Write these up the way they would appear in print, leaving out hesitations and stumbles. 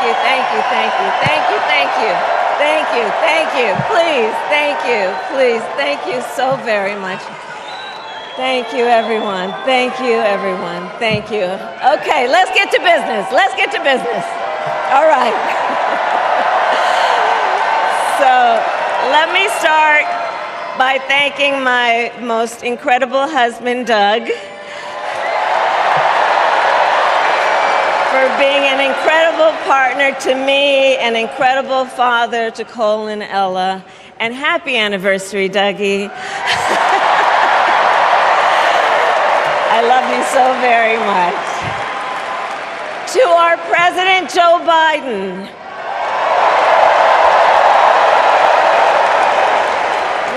you, thank you, thank you, thank you, thank you, thank you, thank you, please, thank you, please, thank you so very much. Thank you, everyone. Thank you, everyone. Thank you. Okay, let's get to business. Let's get to business. All right. So let me start by thanking my most incredible husband, Doug, for being an incredible partner to me, an incredible father to Cole and Ella, and happy anniversary, Dougie. I love you so very much. To our President Joe Biden.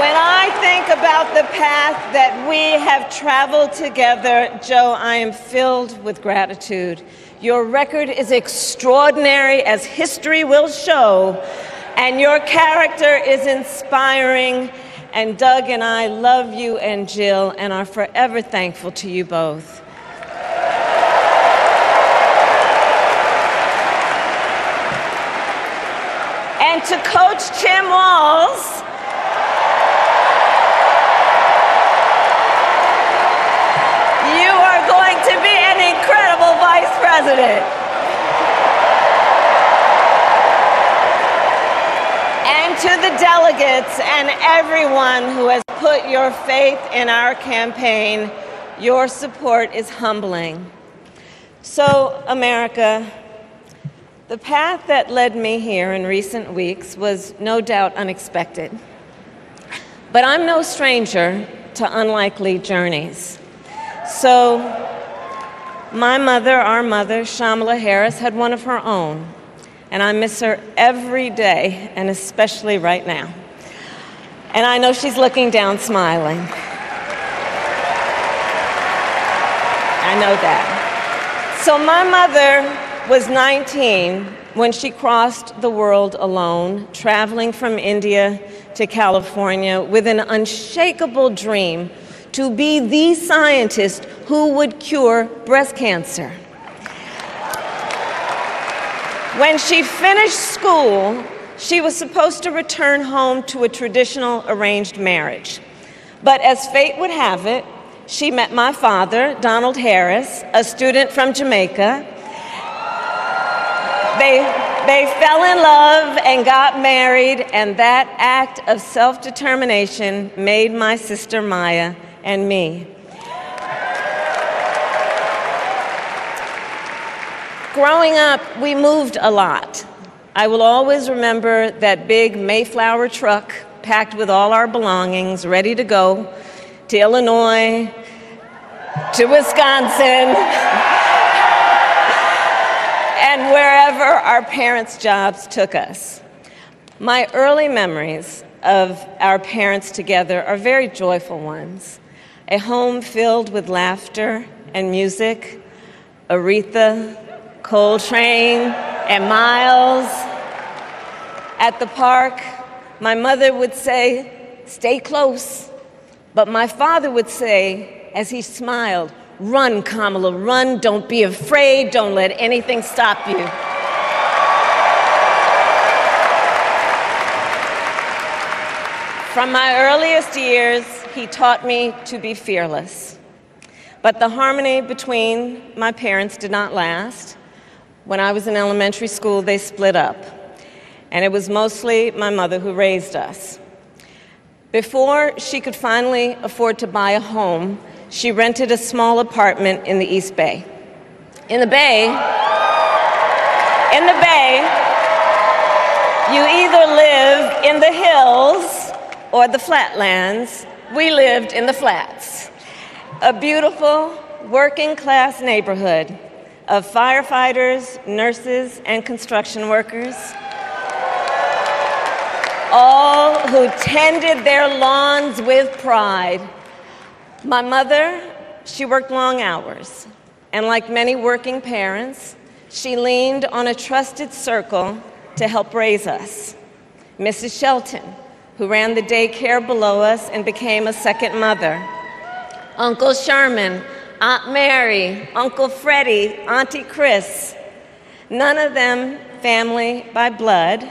When I think about the path that we have traveled together, Joe, I am filled with gratitude. Your record is extraordinary, as history will show, and your character is inspiring. And Doug and I love you and Jill and are forever thankful to you both. And to Coach Tim Walz, you are going to be an incredible vice president. And to the delegates and everyone who has put your faith in our campaign, your support is humbling. So, America, the path that led me here in recent weeks was no doubt unexpected. But I'm no stranger to unlikely journeys. So, my mother, our mother, Kamala Harris, had one of her own. And I miss her every day, and especially right now. And I know she's looking down smiling. I know that. So my mother was 19 when she crossed the world alone, traveling from India to California with an unshakable dream to be the scientist who would cure breast cancer. When she finished school, she was supposed to return home to a traditional arranged marriage. But as fate would have it, she met my father, Donald Harris, a student from Jamaica. They fell in love and got married, and that act of self-determination made my sister Maya and me. Growing up, we moved a lot. I will always remember that big Mayflower truck packed with all our belongings, ready to go to Illinois, to Wisconsin, and wherever our parents' jobs took us. My early memories of our parents together are very joyful ones. A home filled with laughter and music, Aretha, Coltrane, and Miles. At the park, my mother would say, "Stay close." But my father would say, as he smiled, "Run, Kamala, run. Don't be afraid. Don't let anything stop you." From my earliest years, he taught me to be fearless. But the harmony between my parents did not last. When I was in elementary school, they split up, and it was mostly my mother who raised us. Before she could finally afford to buy a home, she rented a small apartment in the East Bay. In the Bay, you either live in the hills or the flatlands. We lived in the flats, a beautiful working-class neighborhood of firefighters, nurses, and construction workers, all who tended their lawns with pride. My mother, she worked long hours, and like many working parents, she leaned on a trusted circle to help raise us. Mrs. Shelton, who ran the daycare below us and became a second mother. Uncle Sherman, Aunt Mary, Uncle Freddie, Auntie Chris. None of them family by blood,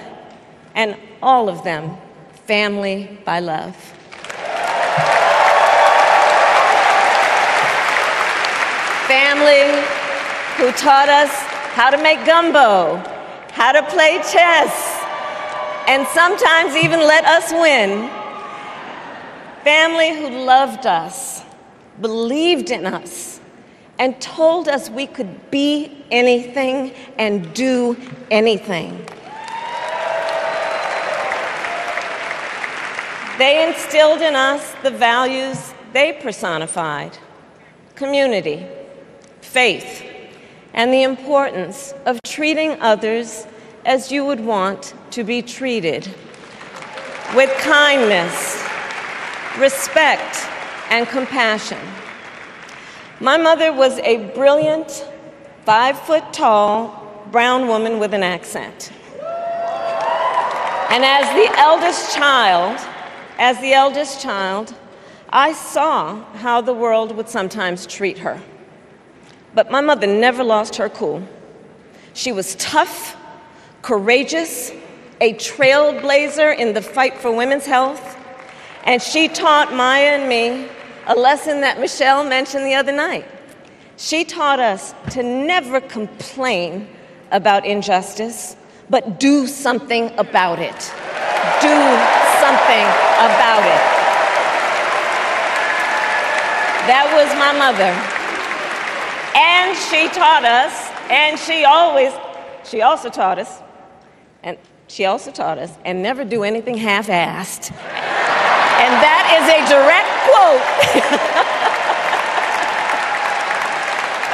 and all of them family by love. Family who taught us how to make gumbo, how to play chess, and sometimes even let us win. Family who loved us, believed in us, and told us we could be anything and do anything. They instilled in us the values they personified: community, faith, and the importance of treating others as you would want to be treated, with kindness, respect, and compassion. My mother was a brilliant, 5-foot-tall, brown woman with an accent. And as the eldest child, I saw how the world would sometimes treat her. But my mother never lost her cool. She was tough, courageous, a trailblazer in the fight for women's health, and she taught Maya and me a lesson that Michelle mentioned the other night. She taught us to never complain about injustice, but do something about it. Do something about it. That was my mother. And she taught us, and she also taught us, and never do anything half-assed. And that is a direct quote.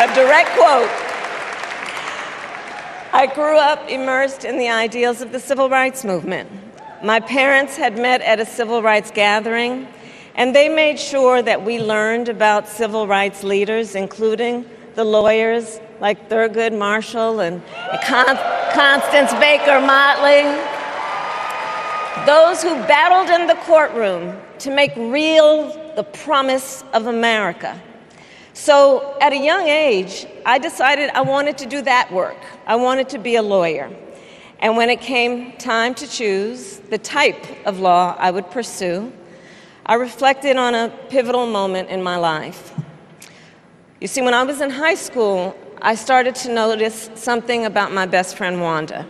A direct quote. I grew up immersed in the ideals of the civil rights movement. My parents had met at a civil rights gathering, and they made sure that we learned about civil rights leaders, including the lawyers like Thurgood Marshall and Constance Baker Motley, those who battled in the courtroom to make real the promise of America. So at a young age, I decided I wanted to do that work. I wanted to be a lawyer. And when it came time to choose the type of law I would pursue, I reflected on a pivotal moment in my life. You see, when I was in high school, I started to notice something about my best friend, Wanda.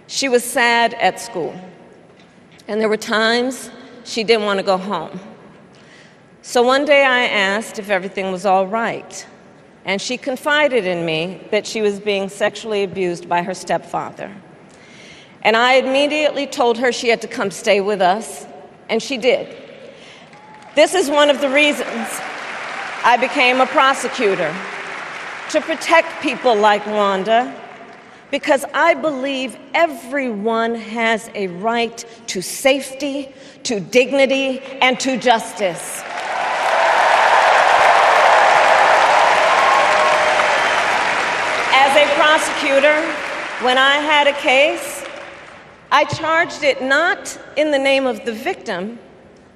She was sad at school, and there were times she didn't want to go home. So one day I asked if everything was all right, and she confided in me that she was being sexually abused by her stepfather. And I immediately told her she had to come stay with us, and she did. This is one of the reasons I became a prosecutor, to protect people like Wanda, because I believe everyone has a right to safety, to dignity, and to justice. As a prosecutor, when I had a case, I charged it not in the name of the victim,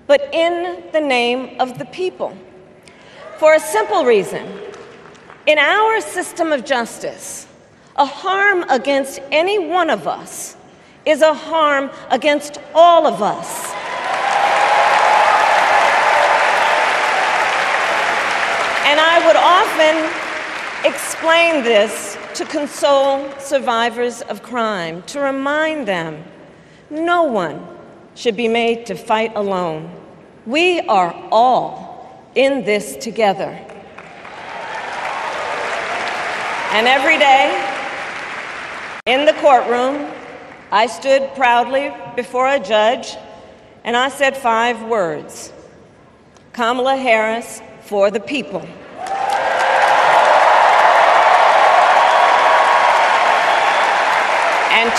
but in the name of the people. For a simple reason. In our system of justice, a harm against any one of us is a harm against all of us. And I would often explain this to console survivors of crime, to remind them no one should be made to fight alone. We are all in this together. And every day, in the courtroom, I stood proudly before a judge, and I said 5 words: Kamala Harris for the people. And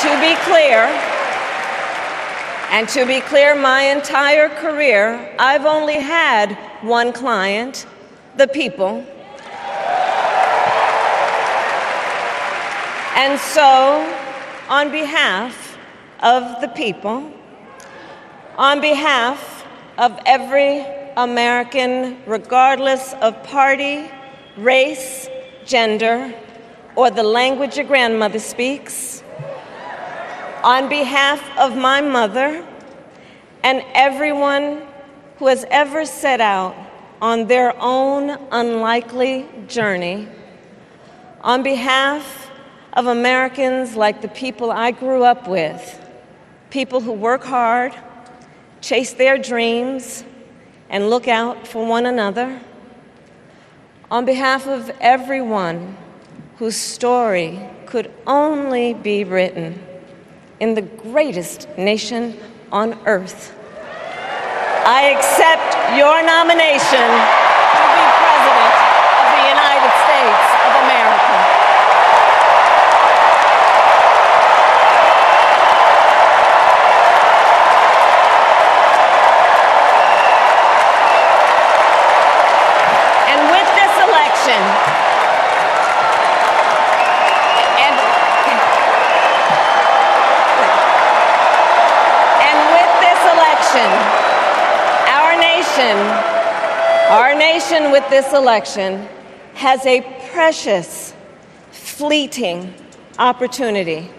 to be clear, my entire career, I've only had one client, the people. And so, on behalf of the people, on behalf of every American, regardless of party, race, gender, or the language your grandmother speaks, On behalf of my mother and everyone who has ever set out on their own unlikely journey, on behalf of Americans like the people I grew up with, people who work hard, chase their dreams, and look out for one another, on behalf of everyone whose story could only be written in the greatest nation on earth, I accept your nomination to be President of the United States of America. And with this election, our nation with this election has a precious, fleeting opportunity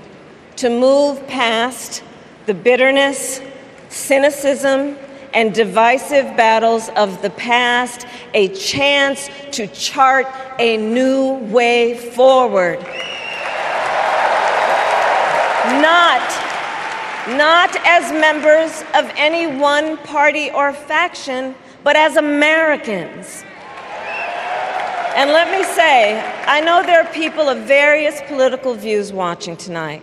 to move past the bitterness, cynicism, and divisive battles of the past, a chance to chart a new way forward. Not as members of any one party or faction, but as Americans. And let me say, I know there are people of various political views watching tonight,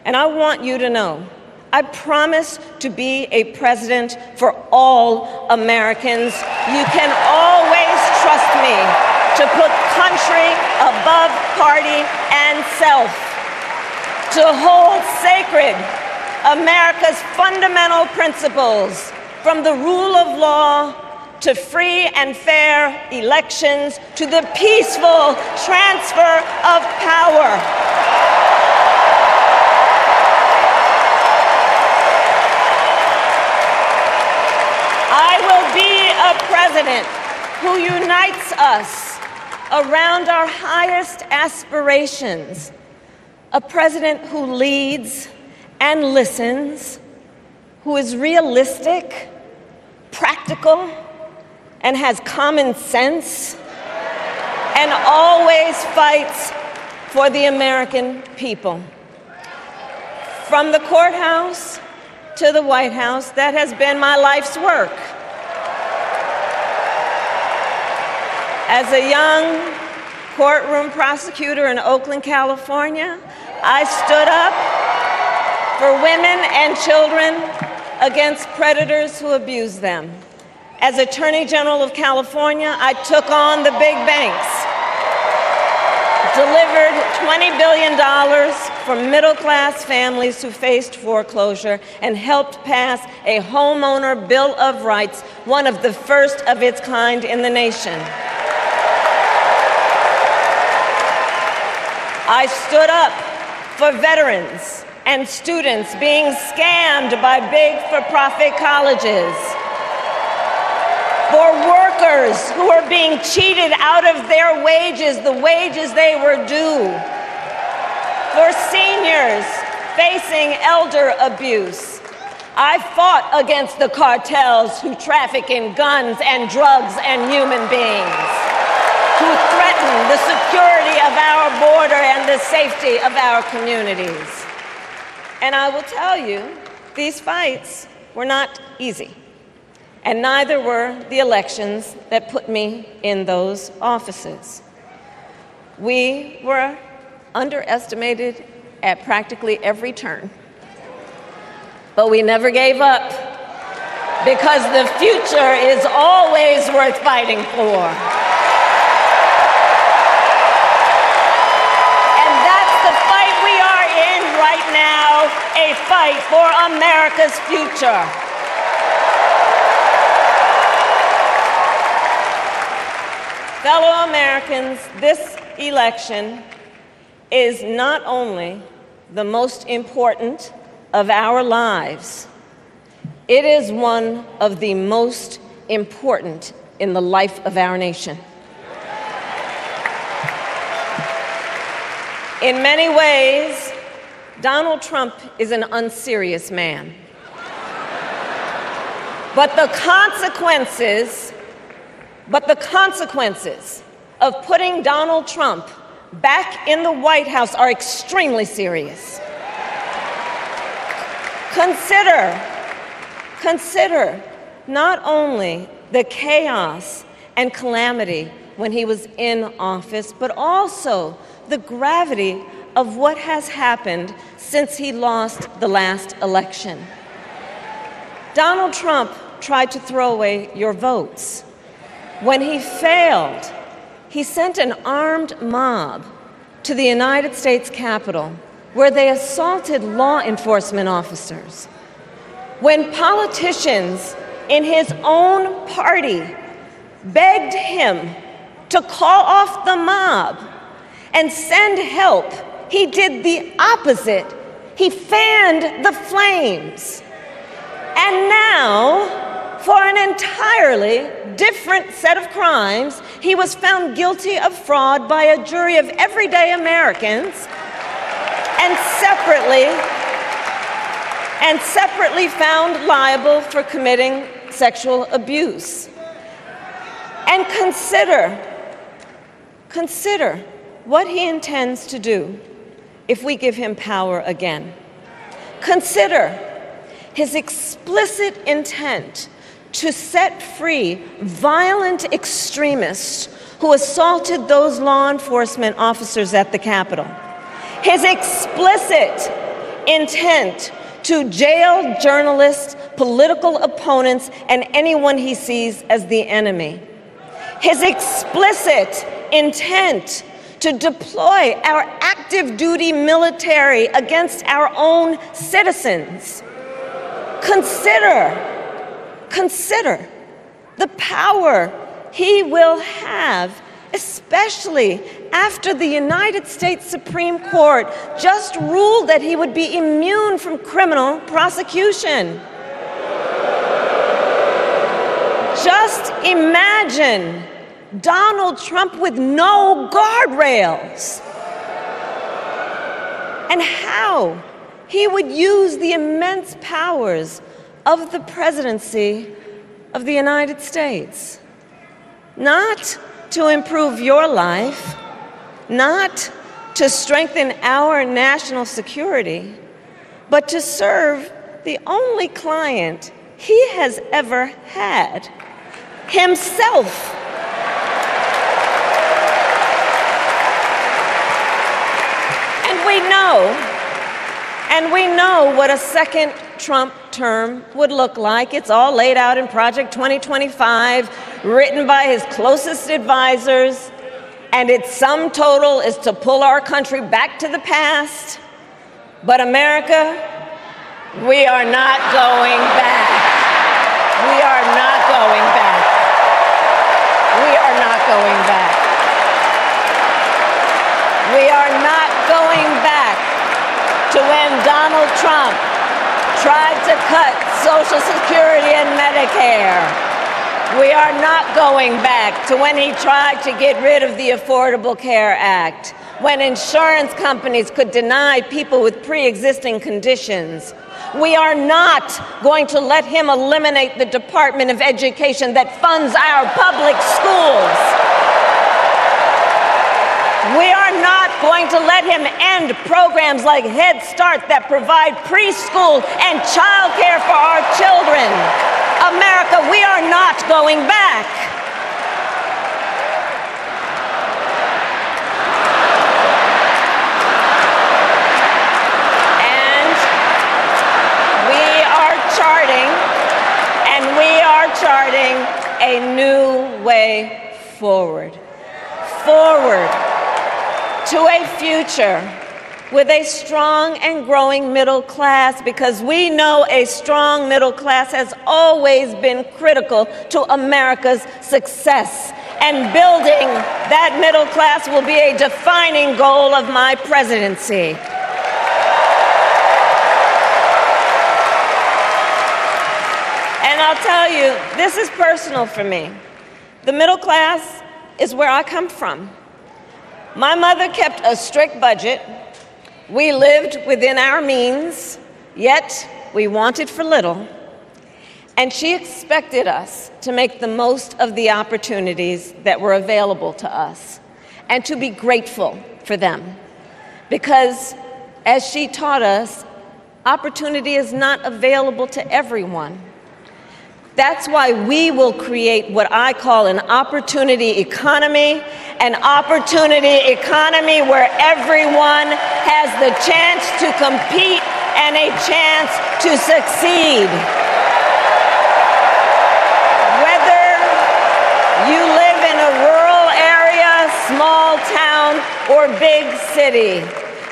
and I want you to know, I promise to be a president for all Americans. You can always trust me to put country above party and self, to hold sacred America's fundamental principles, from the rule of law to free and fair elections to the peaceful transfer of power. I will be a president who unites us around our highest aspirations, a president who leads and listens, who is realistic, practical, and has common sense, and always fights for the American people. From the courthouse to the White House, that has been my life's work. As a young courtroom prosecutor in Oakland, California, I stood up for women and children against predators who abuse them. As Attorney General of California, I took on the big banks, delivered $20 billion for middle-class families who faced foreclosure, and helped pass a homeowner bill of rights, one of the first of its kind in the nation. I stood up for veterans and students being scammed by big for-profit colleges, for workers who are being cheated out of their wages, the wages they were due, for seniors facing elder abuse. I fought against the cartels who traffic in guns and drugs and human beings, who threaten the security of our border and the safety of our communities. And I will tell you, these fights were not easy. And neither were the elections that put me in those offices. We were underestimated at practically every turn. But we never gave up, because the future is always worth fighting for. And that's the fight we are in right now, a fight for America's future. Fellow Americans, this election is not only the most important of our lives, it is one of the most important in the life of our nation. In many ways, Donald Trump is an unserious man. But the consequences of putting Donald Trump back in the White House are extremely serious. Consider not only the chaos and calamity when he was in office, but also the gravity of what has happened since he lost the last election. Donald Trump tried to throw away your votes. When he failed, he sent an armed mob to the United States Capitol, where they assaulted law enforcement officers. When politicians in his own party begged him to call off the mob and send help, he did the opposite. He fanned the flames. And now, for an entirely different set of crimes, he was found guilty of fraud by a jury of everyday Americans and separately found liable for committing sexual abuse. And consider what he intends to do if we give him power again. Consider his explicit intent to set free violent extremists who assaulted those law enforcement officers at the Capitol. His explicit intent to jail journalists, political opponents, and anyone he sees as the enemy. His explicit intent to deploy our active duty military against our own citizens. Consider the power he will have, especially after the United States Supreme Court just ruled that he would be immune from criminal prosecution. Just imagine Donald Trump with no guardrails, and how he would use the immense powers of the presidency of the United States, not to improve your life, not to strengthen our national security, but to serve the only client he has ever had, himself. And we know what a second Trump term would look like. It's all laid out in Project 2025, written by his closest advisors, and its sum total is to pull our country back to the past. But America, we are not going back. We are not going back. We are not going back. We are not going back to when Donald Trump tried to cut Social Security and Medicare. We are not going back to when he tried to get rid of the Affordable Care Act, when insurance companies could deny people with pre-existing conditions. We are not going to let him eliminate the Department of Education that funds our public schools. We are not going to let him end programs like Head Start that provide preschool and child care for our children. America, we are not going back. And we are charting a new way forward. To a future with a strong and growing middle class, because we know a strong middle class has always been critical to America's success. And building that middle class will be a defining goal of my presidency. And I'll tell you, this is personal for me. The middle class is where I come from. My mother kept a strict budget. We lived within our means, yet we wanted for little. And she expected us to make the most of the opportunities that were available to us and to be grateful for them. Because, as she taught us, opportunity is not available to everyone. That's why we will create what I call an opportunity economy, where everyone has the chance to compete and a chance to succeed. Whether you live in a rural area, small town, or big city.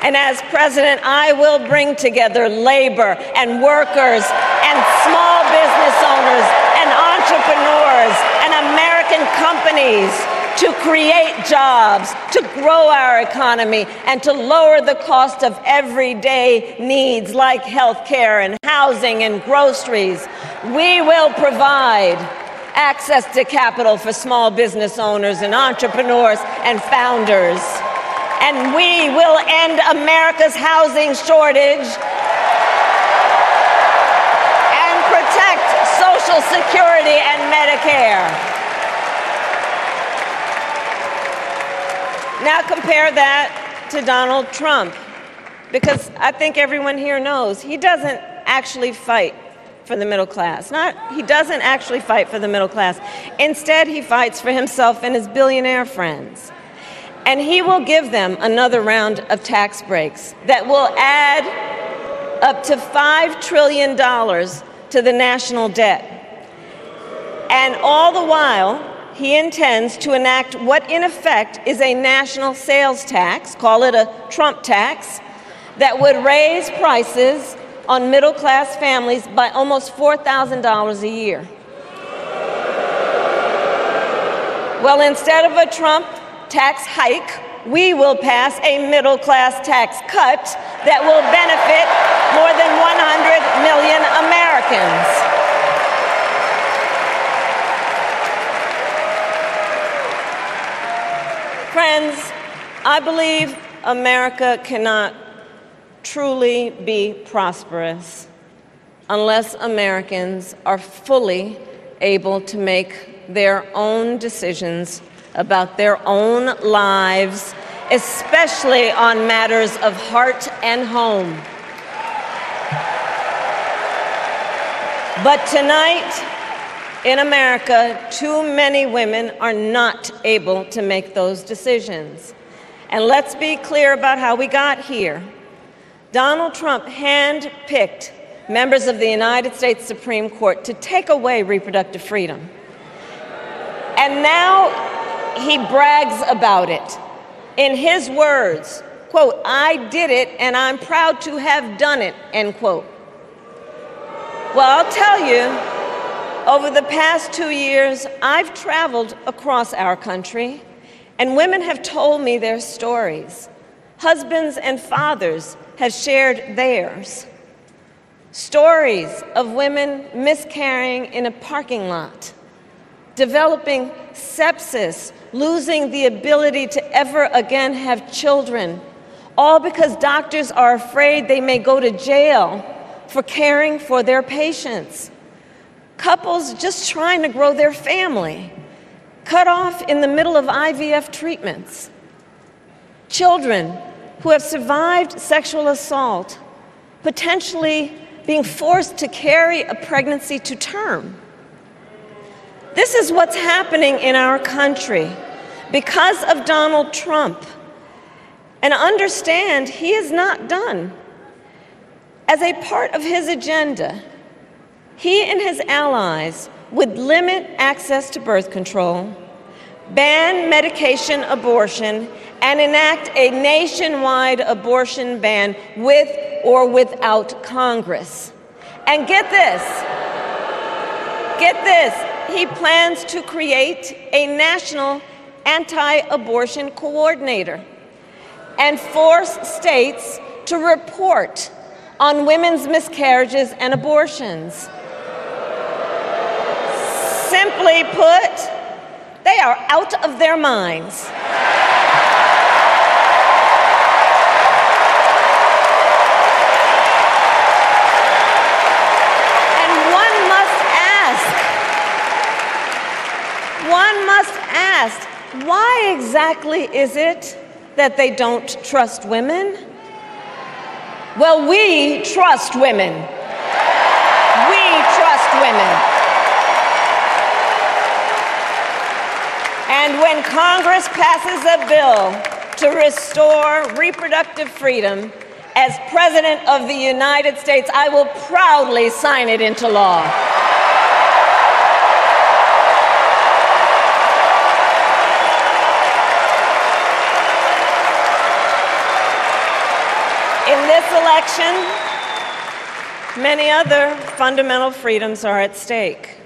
And as president, I will bring together labor and workers and small business owners and entrepreneurs and American companies to create jobs, to grow our economy, and to lower the cost of everyday needs like health care and housing and groceries. We will provide access to capital for small business owners and entrepreneurs and founders. And we will end America's housing shortage and protect Social Security and Medicare. Now compare that to Donald Trump, because I think everyone here knows he doesn't actually fight for the middle class. He doesn't actually fight for the middle class. Instead, he fights for himself and his billionaire friends. And he will give them another round of tax breaks that will add up to $5 trillion to the national debt. And all the while, he intends to enact what in effect is a national sales tax, call it a Trump tax, that would raise prices on middle-class families by almost $4,000 a year. Well, instead of a Trump tax hike, we will pass a middle-class tax cut that will benefit more than 100 million Americans. Friends, I believe America cannot truly be prosperous unless Americans are fully able to make their own decisions about their own lives, especially on matters of heart and home. But tonight, in America, too many women are not able to make those decisions. And let's be clear about how we got here. Donald Trump handpicked members of the United States Supreme Court to take away reproductive freedom. And now he brags about it. In his words, quote, "I did it and I'm proud to have done it," end quote. Well, I'll tell you, over the past 2 years, I've traveled across our country, and women have told me their stories. Husbands and fathers have shared theirs. Stories of women miscarrying in a parking lot, developing sepsis, losing the ability to ever again have children, all because doctors are afraid they may go to jail for caring for their patients. Couples just trying to grow their family, cut off in the middle of IVF treatments. Children who have survived sexual assault, potentially being forced to carry a pregnancy to term. This is what's happening in our country because of Donald Trump. And understand, he is not done. As a part of his agenda, he and his allies would limit access to birth control, ban medication abortion, and enact a nationwide abortion ban with or without Congress. And get this, he plans to create a national anti-abortion coordinator and force states to report on women's miscarriages and abortions. Simply put, they are out of their minds. why exactly is it that they don't trust women? Well, we trust women. We trust women. And when Congress passes a bill to restore reproductive freedom, as President of the United States, I will proudly sign it into law. In this election, many other fundamental freedoms are at stake.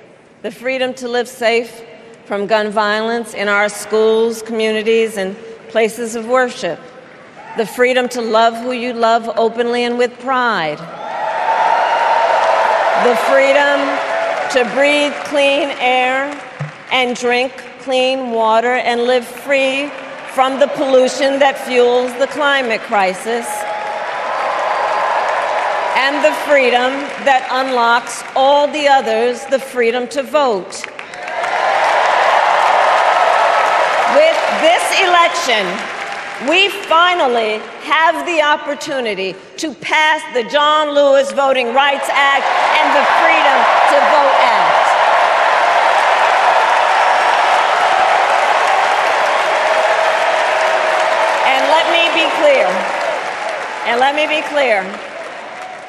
The freedom to live safe from gun violence in our schools, communities, and places of worship. The freedom to love who you love openly and with pride. The freedom to breathe clean air and drink clean water and live free from the pollution that fuels the climate crisis. And the freedom that unlocks all the others, the freedom to vote. With this election, we finally have the opportunity to pass the John Lewis Voting Rights Act and the Freedom to Vote Act. And let me be clear.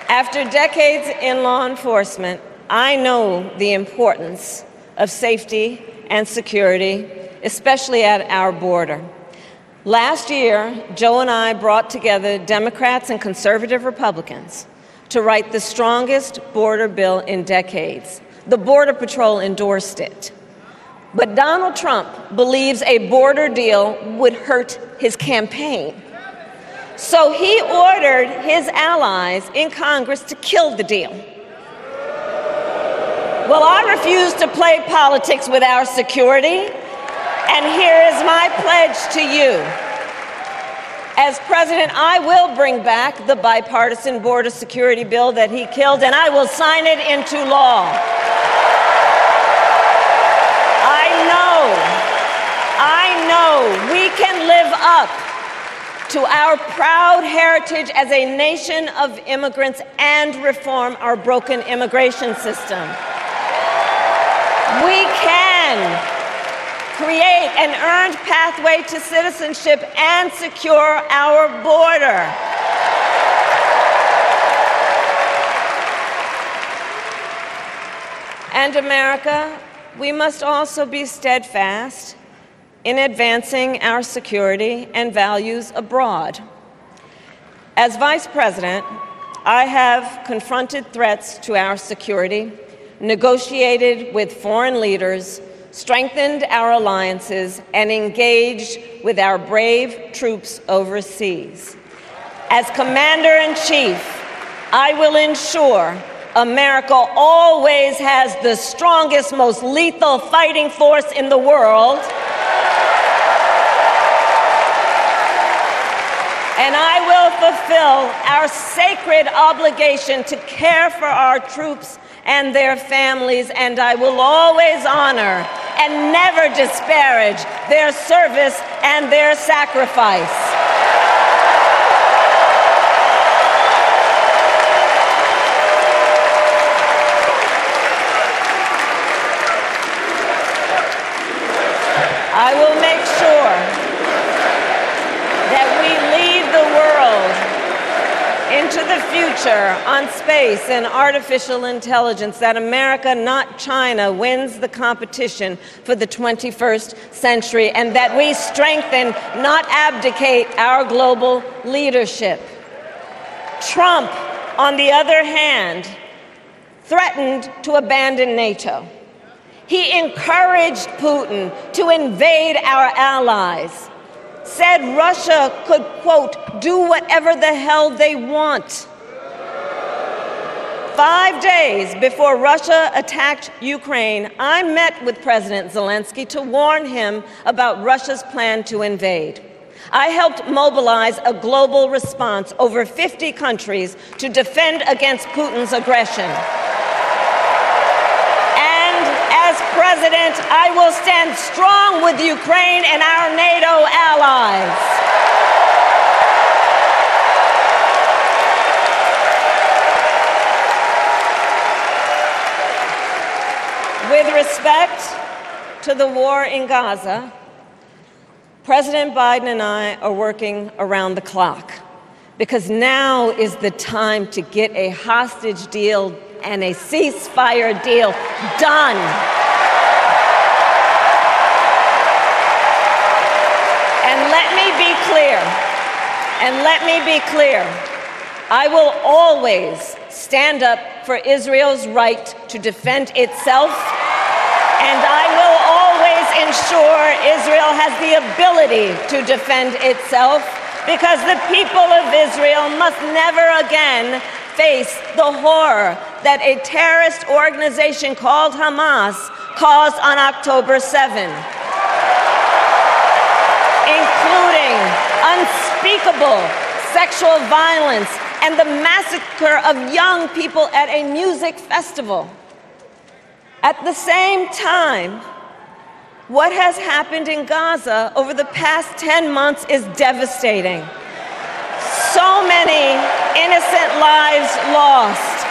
After decades in law enforcement, I know the importance of safety and security, especially at our border. Last year, Joe and I brought together Democrats and conservative Republicans to write the strongest border bill in decades. The Border Patrol endorsed it. But Donald Trump believes a border deal would hurt his campaign. So he ordered his allies in Congress to kill the deal. Well, I refuse to play politics with our security, and here is my pledge to you. As president, I will bring back the bipartisan border security bill that he killed, and I will sign it into law. I know we can live up to our proud heritage as a nation of immigrants and reform our broken immigration system. We can create an earned pathway to citizenship and secure our border. And America, we must also be steadfast in advancing our security and values abroad. As Vice President, I have confronted threats to our security, negotiated with foreign leaders, strengthened our alliances, and engaged with our brave troops overseas. As Commander-in-Chief, I will ensure America always has the strongest, most lethal fighting force in the world. And I will fulfill our sacred obligation to care for our troops and their families, and I will always honor and never disparage their service and their sacrifice. I will make sure that we lead the world into the future on space and artificial intelligence, that America, not China, wins the competition for the 21st century, and that we strengthen, not abdicate, our global leadership. Trump, on the other hand, threatened to abandon NATO. He encouraged Putin to invade our allies, said Russia could, quote, do whatever the hell they want. 5 days before Russia attacked Ukraine, I met with President Zelensky to warn him about Russia's plan to invade. I helped mobilize a global response, over 50 countries, to defend against Putin's aggression. And as president, President, I will stand strong with Ukraine and our NATO allies. With respect to the war in Gaza, President Biden and I are working around the clock because now is the time to get a hostage deal and a ceasefire deal done. And let me be clear, I will always stand up for Israel's right to defend itself, and I will always ensure Israel has the ability to defend itself, because the people of Israel must never again face the horror that a terrorist organization called Hamas caused on October 7, including unspeakable sexual violence and the massacre of young people at a music festival. At the same time, what has happened in Gaza over the past 10 months is devastating. So many innocent lives lost.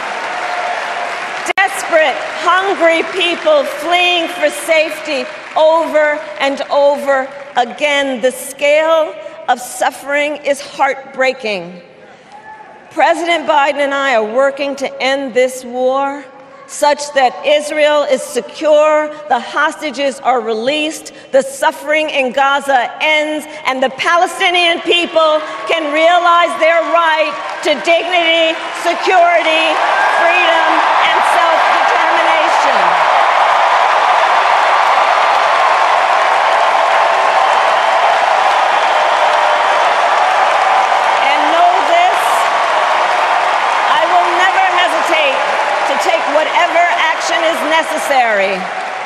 Desperate, hungry people fleeing for safety over and over again. The scale of suffering is heartbreaking. President Biden and I are working to end this war such that Israel is secure, the hostages are released, the suffering in Gaza ends, and the Palestinian people can realize their right to dignity, security, freedom, and self-determination. Whatever action is necessary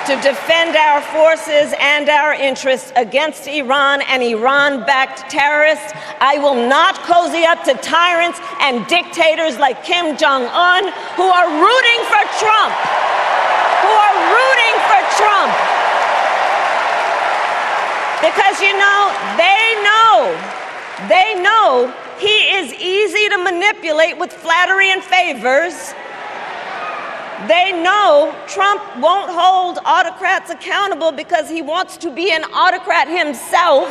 to defend our forces and our interests against Iran and Iran-backed terrorists. I will not cozy up to tyrants and dictators like Kim Jong-un who are rooting for Trump, Because, you know, they know he is easy to manipulate with flattery and favors. They know Trump won't hold autocrats accountable because he wants to be an autocrat himself.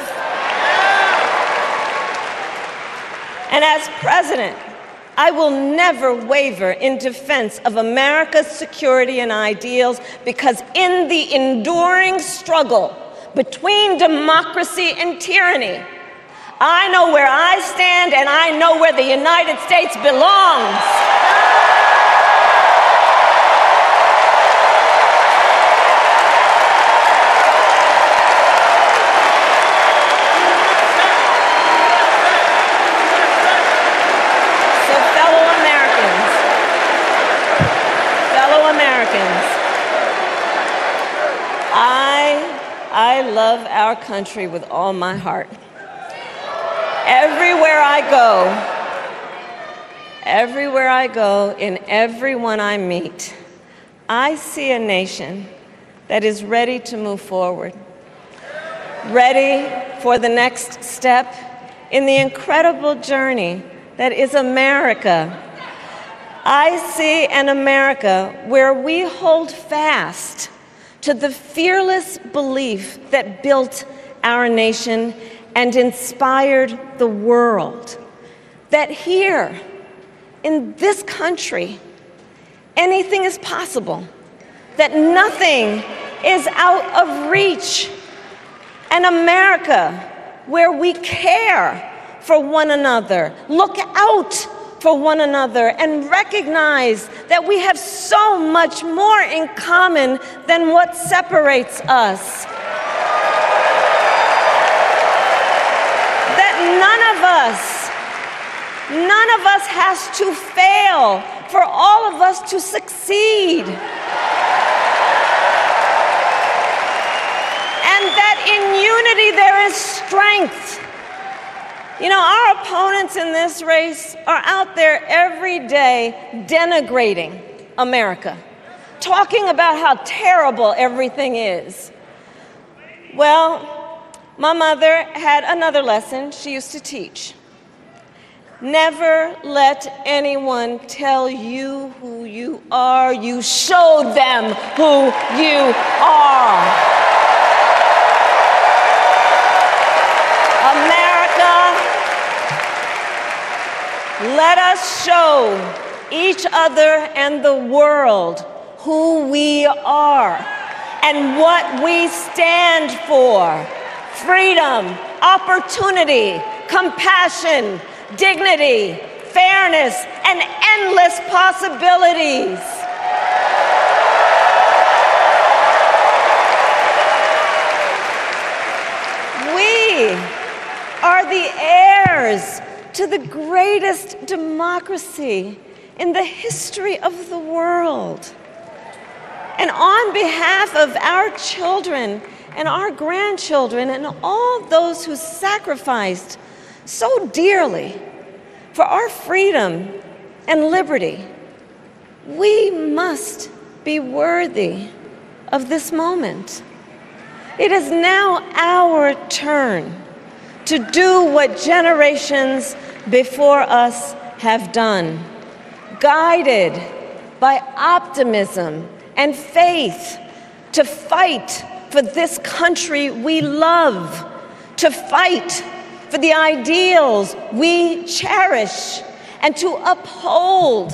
And as president, I will never waver in defense of America's security and ideals, because in the enduring struggle between democracy and tyranny, I know where I stand and I know where the United States belongs. I love our country with all my heart. Everywhere I go, in everyone I meet, I see a nation that is ready to move forward, ready for the next step in the incredible journey that is America. I see an America where we hold fast to the fearless belief that built our nation and inspired the world, that here in this country, anything is possible, that nothing is out of reach. An America where we care for one another, look out for one another, and recognize that we have so much more in common than what separates us. That none of us has to fail for all of us to succeed. And that in unity there is strength. You know, our opponents in this race are out there every day denigrating America, talking about how terrible everything is. Well, my mother had another lesson she used to teach. Never let anyone tell you who you are. You show them who you are. America, let us show each other and the world who we are and what we stand for. Freedom, opportunity, compassion, dignity, fairness, and endless possibilities. We are the heirs to the greatest democracy in the history of the world. And on behalf of our children and our grandchildren and all those who sacrificed so dearly for our freedom and liberty, we must be worthy of this moment. It is now our turn to do what generations before us have done, guided by optimism and faith, to fight for this country we love, to fight for the ideals we cherish, and to uphold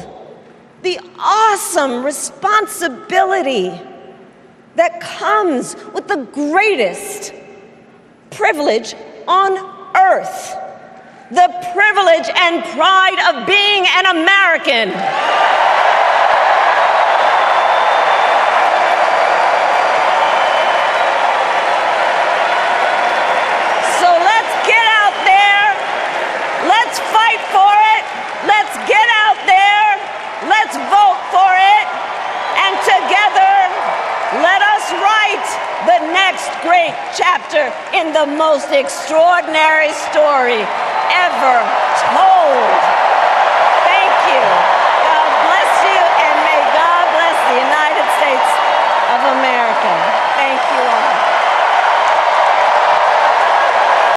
the awesome responsibility that comes with the greatest privilege on earth, the privilege and pride of being an American. So let's get out there, let's fight for it, let's get out there, let's vote for it, and together let us write the next great chapter in the most extraordinary story ever told. Thank you. God bless you, and may God bless the United States of America.